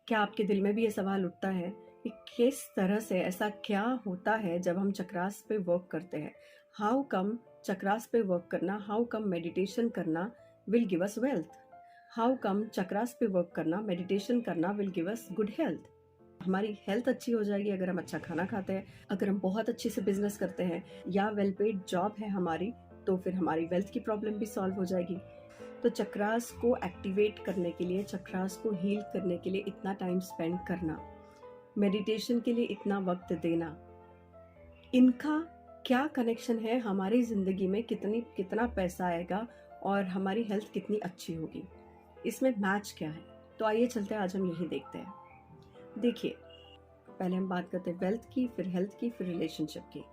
क्या आपके दिल में भी ये सवाल उठता है कि किस तरह से ऐसा क्या होता है जब हम चक्रास पे वर्क करते हैं? हाउ कम चक्रास पे वर्क करना, हाउ कम मेडिटेशन करना will give us wealth? How come chakras पे वर्क करना, मेडिटेशन करना will give us good health? हमारी हेल्थ अच्छी हो जाएगी अगर हम अच्छा खाना खाते हैं, अगर हम बहुत अच्छे से बिजनेस करते हैं या वेल पेड जॉब है हमारी, तो फिर हमारी वेल्थ की प्रॉब्लम भी सॉल्व हो जाएगी। तो चक्रास को एक्टिवेट करने के लिए, चक्रास को हील करने के लिए इतना टाइम स्पेंड करना, मेडिटेशन के लिए इतना वक्त देना, इनका क्या कनेक्शन है हमारी ज़िंदगी में? कितना पैसा आएगा और हमारी हेल्थ कितनी अच्छी होगी, इसमें मैच क्या है? तो आइए चलते हैं, आज हम यही देखते हैं। देखिए, पहले हम बात करते हैं वेल्थ की, फिर हेल्थ की, फिर रिलेशनशिप की।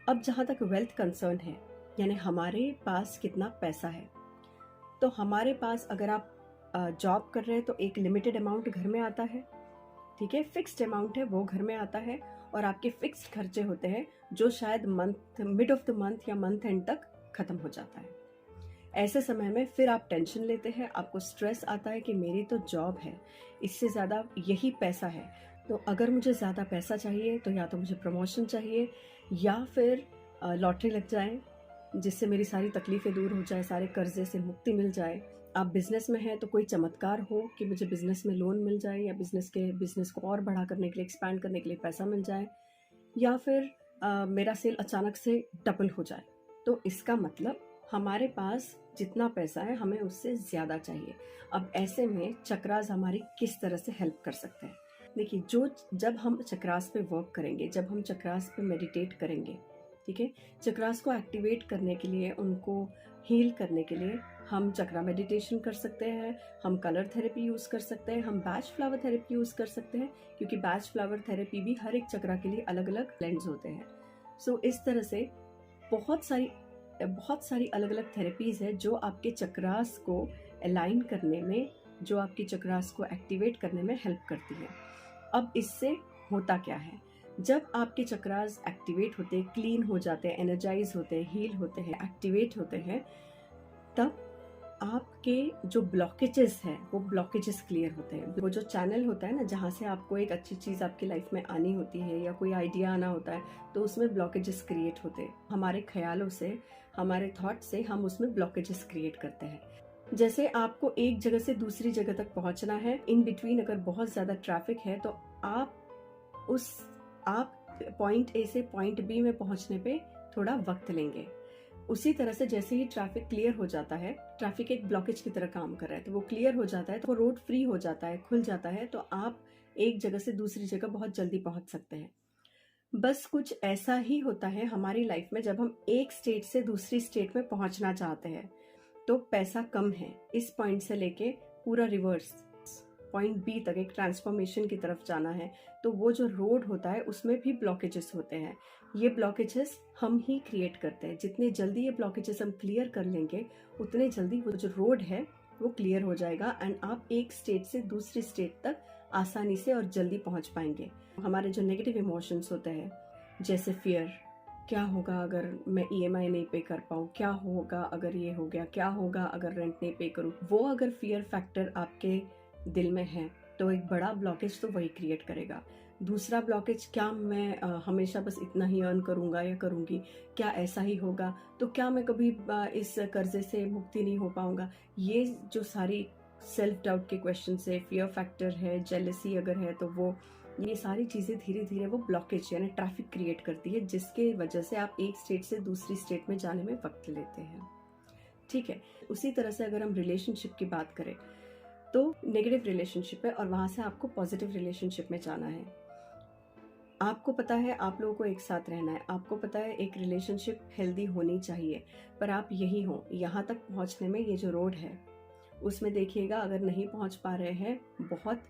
अब जहाँ तक वेल्थ कंसर्न है, यानी हमारे पास कितना पैसा है, तो हमारे पास अगर आप जॉब कर रहे हैं तो एक लिमिटेड अमाउंट घर में आता है, ठीक है, फिक्स्ड अमाउंट है वो घर में आता है, और आपके फिक्स्ड खर्चे होते हैं जो शायद मिड ऑफ द मंथ या मंथ एंड तक खत्म हो जाता है। ऐसे समय में फिर आप टेंशन लेते हैं, आपको स्ट्रेस आता है कि मेरी तो जॉब है, इससे ज़्यादा यही पैसा है, तो अगर मुझे ज़्यादा पैसा चाहिए तो या तो मुझे प्रमोशन चाहिए या फिर लॉटरी लग जाए जिससे मेरी सारी तकलीफ़ें दूर हो जाए, सारे कर्जे से मुक्ति मिल जाए। आप बिज़नेस में हैं तो कोई चमत्कार हो कि मुझे बिज़नेस में लोन मिल जाए, या बिज़नेस को और बड़ा करने के लिए, एक्सपैंड करने के लिए पैसा मिल जाए, या फिर मेरा सेल अचानक से डबल हो जाए। तो इसका मतलब हमारे पास जितना पैसा है हमें उससे ज़्यादा चाहिए। अब ऐसे में चक्रास हमारी किस तरह से हेल्प कर सकते हैं? देखिए, जब हम चक्रास पे वर्क करेंगे, जब हम चक्रास पे मेडिटेट करेंगे, ठीक है, चक्रास को एक्टिवेट करने के लिए, उनको हील करने के लिए हम चक्रा मेडिटेशन कर सकते हैं, हम कलर थेरेपी यूज़ कर सकते हैं, हम बैच फ्लावर थेरेपी यूज़ कर सकते हैं, क्योंकि बैच फ्लावर थेरेपी भी हर एक चक्रा के लिए अलग अलग ब्लेंड्स होते हैं। सो इस तरह से बहुत सारी अलग अलग थेरेपीज़ है जो आपके चक्रास को अलाइन करने में, जो आपके चक्रास को एक्टिवेट करने में हेल्प करती है। अब इससे होता क्या है? जब आपके चक्रास एक्टिवेट होते हैं, क्लीन हो जाते हैं, एनर्जाइज होते हैं, हील होते हैं, एक्टिवेट होते हैं, तब आपके जो ब्लॉकेजेस हैं वो ब्लॉकेजेस क्लियर होते हैं। वो जो चैनल होता है ना, जहाँ से आपको एक अच्छी चीज़ आपकी लाइफ में आनी होती है या कोई आइडिया आना होता है, तो उसमें ब्लॉकेजेस क्रिएट होते हैं। हमारे ख्यालों से, हमारे थॉट से हम उसमें ब्लॉकेजेस क्रिएट करते हैं। जैसे आपको एक जगह से दूसरी जगह तक पहुंचना है, इन बिटवीन अगर बहुत ज़्यादा ट्रैफिक है तो आप पॉइंट ए से पॉइंट बी में पहुंचने पे थोड़ा वक्त लेंगे। उसी तरह से जैसे ही ट्रैफिक क्लियर हो जाता है, ट्रैफिक एक ब्लॉकेज की तरह काम कर रहा है, तो वो क्लियर हो जाता है, तो वो रोड फ्री हो जाता है, खुल जाता है, तो आप एक जगह से दूसरी जगह बहुत जल्दी पहुंच सकते हैं। बस कुछ ऐसा ही होता है हमारी लाइफ में, जब हम एक स्टेट से दूसरी स्टेट में पहुंचना चाहते हैं तो पैसा कम है, इस पॉइंट से लेके पूरा रिवर्स पॉइंट बी तक एक ट्रांसफॉर्मेशन की तरफ जाना है, तो वो जो रोड होता है उसमें भी ब्लॉकेजेस होते हैं। ये ब्लॉकेजेस हम ही क्रिएट करते हैं। जितने जल्दी ये ब्लॉकेजेस हम क्लियर कर लेंगे, उतने जल्दी वो जो रोड है वो क्लियर हो जाएगा, एंड आप एक स्टेट से दूसरी स्टेट तक आसानी से और जल्दी पहुंच पाएंगे। हमारे जो नेगेटिव इमोशंस होते हैं, जैसे फियर, क्या होगा अगर मैं ईएमआई नहीं पे कर पाऊँ, क्या होगा अगर ये हो गया, क्या होगा अगर रेंट नहीं पे करूँ, वो अगर फियर फैक्टर आपके दिल में है तो एक बड़ा ब्लॉकेज तो वही क्रिएट करेगा। दूसरा ब्लॉकेज, क्या मैं हमेशा बस इतना ही अर्न करूंगा या करूंगी, क्या ऐसा ही होगा, तो क्या मैं कभी इस कर्जे से मुक्ति नहीं हो पाऊंगा। ये जो सारी सेल्फ डाउट के क्वेश्चन है, फियर फैक्टर है, जेलसी अगर है, तो वो ये सारी चीज़ें धीरे धीरे वो ब्लॉकेज यानी ट्रैफिक क्रिएट करती है, जिसके वजह से आप एक स्टेट से दूसरी स्टेट में जाने में वक्त लेते हैं। ठीक है, उसी तरह से अगर हम रिलेशनशिप की बात करें, तो नेगेटिव रिलेशनशिप है और वहां से आपको पॉजिटिव रिलेशनशिप में जाना है। आपको पता है आप लोगों को एक साथ रहना है, आपको पता है एक रिलेशनशिप हेल्दी होनी चाहिए, पर आप यही हो, यहाँ तक पहुँचने में ये जो रोड है उसमें देखिएगा, अगर नहीं पहुँच पा रहे हैं, बहुत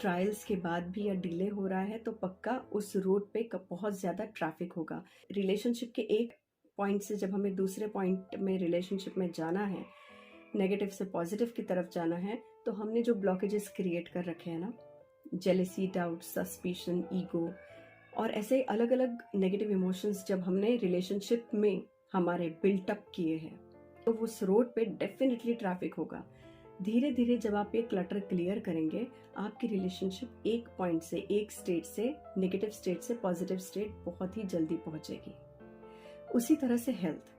ट्रायल्स के बाद भी या डिले हो रहा है, तो पक्का उस रोड पे बहुत ज़्यादा ट्रैफिक होगा। रिलेशनशिप के एक पॉइंट से जब हमें दूसरे पॉइंट में रिलेशनशिप में जाना है, नेगेटिव से पॉजिटिव की तरफ जाना है, तो हमने जो ब्लॉकेजेस क्रिएट कर रखे हैं ना, जेलेसी, डाउट, सस्पिशन, ईगो और ऐसे अलग अलग नेगेटिव इमोशंस जब हमने रिलेशनशिप में हमारे बिल्टअप किए हैं, तो उस रोड पे डेफिनेटली ट्रैफिक होगा। धीरे धीरे जब आप ये क्लटर क्लियर करेंगे, आपकी रिलेशनशिप एक पॉइंट से, एक स्टेट से, नेगेटिव स्टेट से पॉजिटिव स्टेट बहुत ही जल्दी पहुंचेगी। उसी तरह से हेल्थ।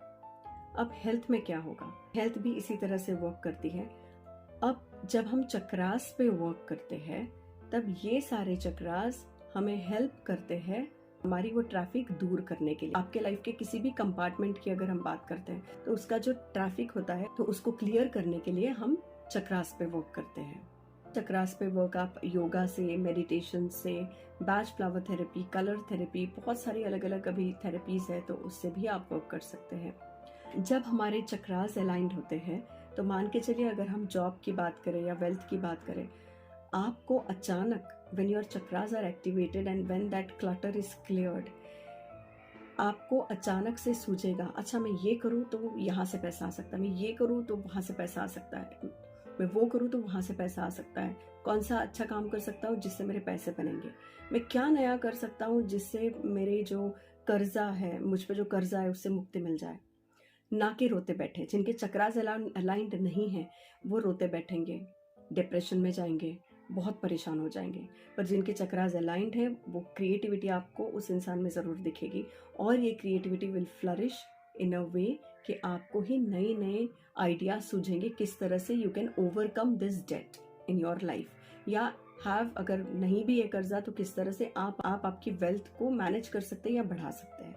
अब हेल्थ में क्या होगा? हेल्थ भी इसी तरह से वर्क करती है। अब जब हम चक्रास पे वर्क करते हैं, तब ये सारे चक्रास हमें हेल्प करते हैं हमारी वो ट्रैफिक दूर करने के लिए। आपके लाइफ के किसी भी कंपार्टमेंट की अगर हम बात करते हैं, तो उसका जो ट्रैफिक होता है, तो उसको क्लियर करने के लिए हम चक्रास पे वर्क करते हैं। चक्रास पे वर्क आप योगा से, मेडिटेशन से, batch flower therapy, colour therapy, बहुत सारी अलग अलग अभी थेरेपीज है, तो उससे भी आप वर्क कर सकते हैं। जब हमारे चक्रास अलाइंड होते हैं, तो मान के चलिए अगर हम जॉब की बात करें या वेल्थ की बात करें, आपको अचानक when your chakras are activated and when that clutter is cleared, आपको अचानक से सूझेगा, अच्छा मैं ये करूँ तो यहाँ से पैसा आ सकता है, मैं ये करूँ तो वहाँ से पैसा आ सकता है, मैं वो करूँ तो वहाँ से पैसा आ सकता है, कौन सा अच्छा काम कर सकता हूँ जिससे मेरे पैसे बनेंगे, मैं क्या नया कर सकता हूँ जिससे मेरे जो कर्जा है, मुझ पे जो कर्जा है उससे मुक्ति मिल जाए। ना कि रोते बैठे। जिनके चक्रास अलाइंड नहीं है वो रोते बैठेंगे, डिप्रेशन में जाएंगे, बहुत परेशान हो जाएंगे। पर जिनके चक्रास अलाइंड है, वो क्रिएटिविटी आपको उस इंसान में ज़रूर दिखेगी, और ये क्रिएटिविटी विल फ्लरिश इन अ वे कि आपको ही नए नए आइडियाज सूझेंगे किस तरह से you can overcome this debt in your life, या हैव, अगर नहीं भी ये कर्जा, तो किस तरह से आप आपकी वेल्थ को मैनेज कर सकते हैं या बढ़ा सकते हैं।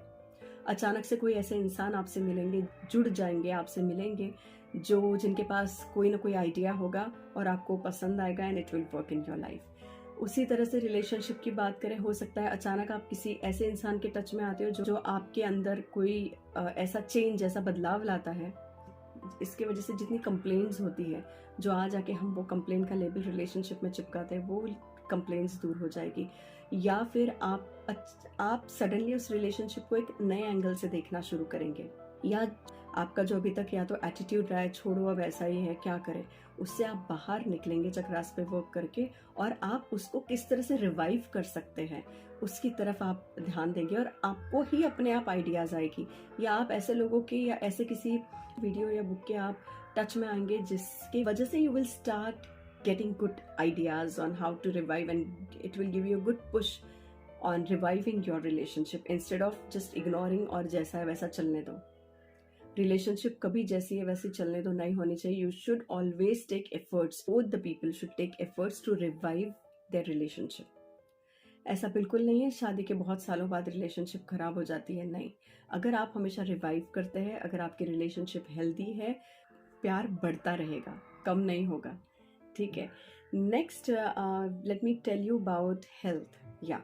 अचानक से कोई ऐसे इंसान आपसे मिलेंगे, जुड़ जाएंगे, आपसे मिलेंगे, जिनके पास कोई ना कोई आइडिया होगा और आपको पसंद आएगा, and it will work in your life. उसी तरह से रिलेशनशिप की बात करें, हो सकता है अचानक आप किसी ऐसे इंसान के टच में आते हो जो आपके अंदर कोई ऐसा चेंज, ऐसा बदलाव लाता है, इसके वजह से जितनी कंप्लेंट्स होती है, जो आज आके हम वो कंप्लेंट का लेबल रिलेशनशिप में चिपकाते हैं, वो कंप्लेंट्स दूर हो जाएगी। या फिर आप सडनली उस रिलेशनशिप को एक नए एंगल से देखना शुरू करेंगे, या आपका जो अभी तक या तो एटीट्यूड रहा है, छोड़ो अब ऐसा ही है, क्या करें, उससे आप बाहर निकलेंगे चक्रास पे वर्क करके, और आप उसको किस तरह से रिवाइव कर सकते हैं उसकी तरफ आप ध्यान देंगे, और आपको ही अपने आप आइडियाज आएगी, या आप ऐसे लोगों के या ऐसे किसी वीडियो या बुक के आप टच में आएंगे जिसकी वजह से you will start getting good ideas on how to revive, and it will give you a good push on reviving your relationship instead of just ignoring और जैसा है वैसा चलने दो। रिलेशनशिप कभी जैसी है वैसी चलने दो नहीं होनी चाहिए। You should always take efforts, both the people should take efforts to revive their relationship. ऐसा बिल्कुल नहीं है शादी के बहुत सालों बाद रिलेशनशिप खराब हो जाती है, नहीं। अगर आप हमेशा रिवाइव करते हैं, अगर आपकी रिलेशनशिप हेल्दी है, प्यार बढ़ता रहेगा, कम नहीं होगा, ठीक है। Next, let me tell you about health. या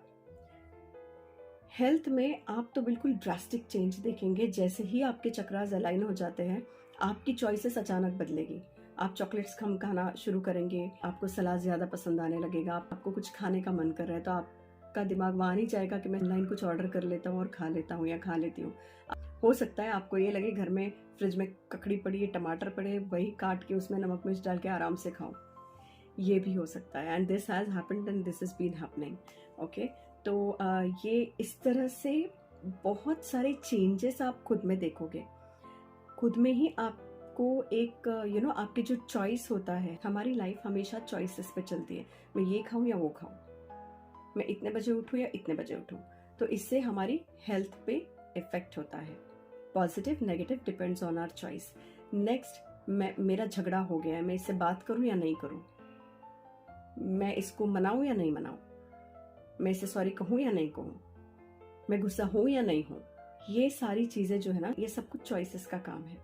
हेल्थ में आप तो बिल्कुल ड्रास्टिक चेंज देखेंगे जैसे ही आपके चक्रास अलाइन हो जाते हैं। आपकी चॉइसेस अचानक बदलेगी, आप चॉकलेट्स कम खाना शुरू करेंगे, आपको सलाद ज़्यादा पसंद आने लगेगा, आपको कुछ खाने का मन कर रहा है तो आपका दिमाग वहाँ नहीं जाएगा कि मैं ऑनलाइन कुछ ऑर्डर कर लेता हूँ और खा लेता हूँ या खा लेती हूँ। हो सकता है आपको ये लगे घर में फ्रिज में ककड़ी पड़ी है, टमाटर पड़े, वही काट के उसमें नमक मिर्च डाल के आराम से खाओ, ये भी हो सकता है। And this has happened and this is been happening, okay. तो ये इस तरह से बहुत सारे चेंजेस आप खुद में देखोगे, खुद में ही आपको एक आपकी जो चॉइस होता है, हमारी लाइफ हमेशा चॉइसेस पे चलती है, मैं ये खाऊं या वो खाऊं, मैं इतने बजे उठूं या इतने बजे उठूं, तो इससे हमारी हेल्थ पे इफेक्ट होता है। Positive negative depends on our choice. Next, मेरा झगड़ा हो गया है, मैं इससे बात करूं या नहीं करूं, मैं इसको मनाऊं या नहीं मनाऊं, मैं इसे सॉरी कहूं या नहीं कहूं, मैं गुस्सा हूं या नहीं हूं, ये सारी चीजें जो है ना, ये सब कुछ चॉइसेस का काम है।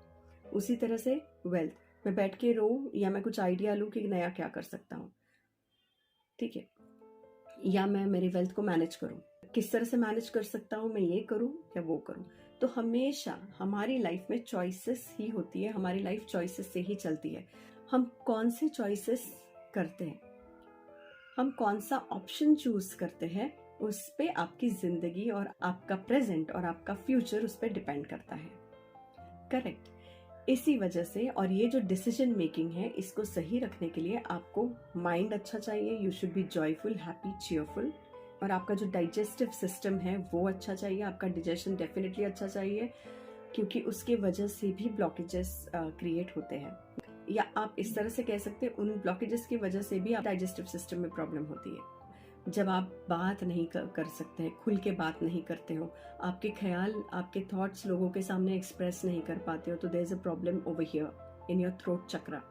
उसी तरह से वेल्थ, मैं बैठ के रो या मैं कुछ आइडिया लूं कि नया क्या कर सकता हूं, ठीक है, या मैं मेरी वेल्थ को मैनेज करूं, किस तरह से मैनेज कर सकता हूं, मैं ये करूं या वो करूं। तो हमेशा हमारी लाइफ में चॉइसेस ही होती है, हमारी लाइफ चॉइसेस से ही चलती है। हम कौन से चॉइसेस करते हैं, हम कौन सा ऑप्शन चूज करते हैं, उस पे आपकी जिंदगी और आपका प्रेजेंट और आपका फ्यूचर उस पे डिपेंड करता है, करेक्ट। इसी वजह से, और ये जो डिसीजन मेकिंग है, इसको सही रखने के लिए आपको माइंड अच्छा चाहिए, you should be joyful, happy, cheerful, और आपका जो डाइजेस्टिव सिस्टम है वो अच्छा चाहिए, आपका डाइजेशन डेफिनेटली अच्छा चाहिए, क्योंकि उसके वजह से भी ब्लॉकेजेस क्रिएट होते हैं। या आप इस तरह से कह सकते हैं उन ब्लॉकेजेस की वजह से भी आप डाइजेस्टिव सिस्टम में प्रॉब्लम होती है। जब आप बात नहीं कर सकते हैं, खुल के बात नहीं करते हो, आपके ख्याल, आपके थॉट्स लोगों के सामने एक्सप्रेस नहीं कर पाते हो, तो there is a problem over here in your throat chakra.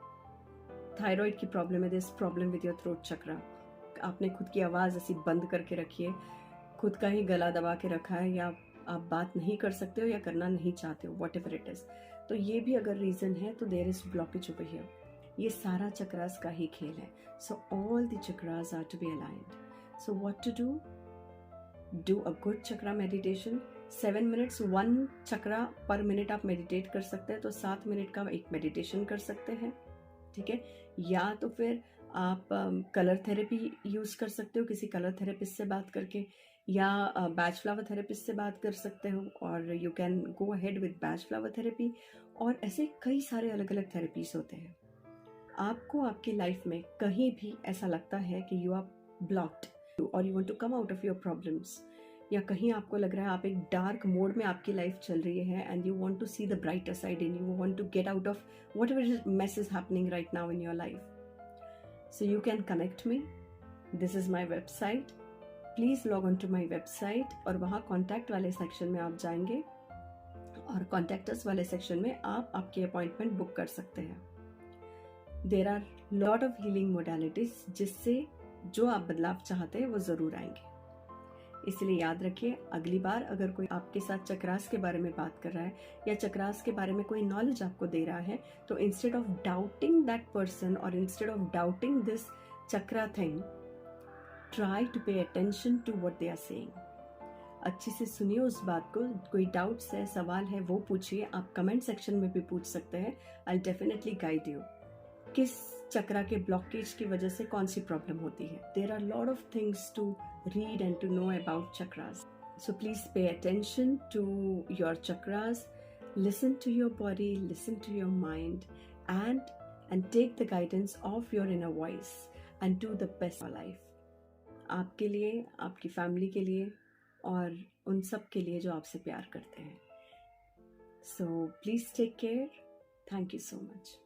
Thyroid की प्रॉब्लम है, there is problem with your throat chakra. आपने खुद की आवाज़ ऐसी बंद करके रखी है, खुद का ही गला दबा के रखा है, या आप बात नहीं कर सकते हो या करना नहीं चाहते हो, वॉट एवर इट इज़, तो ये भी अगर रीज़न है तो there is blockage over here. ये सारा चक्रास का ही खेल है। So all the chakras are to be aligned. So what to do a good chakra meditation. 7 minutes 1 chakra per minute आप मेडिटेट कर सकते हैं, तो 7 मिनट का एक मेडिटेशन कर सकते हैं, ठीक है। या तो फिर आप कलर थेरेपी यूज़ कर सकते हो, किसी कलर थेरेपिस्ट से बात करके, या बैच फ्लावर थेरेपिस्ट से बात कर सकते हो, और you can go ahead with batch flower therapy. और ऐसे कई सारे अलग अलग थेरेपीज होते हैं। आपको आपकी लाइफ में कहीं भी ऐसा लगता है कि यू आर ब्लॉक्ड और you want to come out of your problems, या कहीं आपको लग रहा है आप एक डार्क मोड में आपकी लाइफ चल रही है and you want to see the brighter side in you, want to get out of whatever mess is happening right now in your life, so you can connect me. This is my website, please log on to my website, और वहाँ contact वाले section में आप जाएंगे और contactors वाले section में आप आपकी अपॉइंटमेंट बुक कर सकते हैं। There are lot of healing modalities जिससे जो आप बदलाव चाहते हैं वो ज़रूर आएंगे। इसलिए याद रखिए, अगली बार अगर कोई आपके साथ चक्रास के बारे में बात कर रहा है या चक्रास के बारे में कोई नॉलेज आपको दे रहा है, तो instead of doubting that person और instead of doubting this chakra thing, try to pay attention to what they are saying. अच्छी से सुनिए उस बात को। कोई डाउट्स है, सवाल है, वो पूछिए। आप कमेंट सेक्शन में भी पूछ सकते हैं। I definitely guide you. किस चक्रा के ब्लॉकेज की वजह से कौन सी प्रॉब्लम होती है। There are lot of things to read and to know about chakras, so please pay attention to your chakras, listen to your body, listen to your mind, and take the guidance of your inner voice and do the best of life, आपके लिए, आपकी family के लिए, और उन सब के लिए जो आपसे प्यार करते हैं। So please take care. Thank you so much.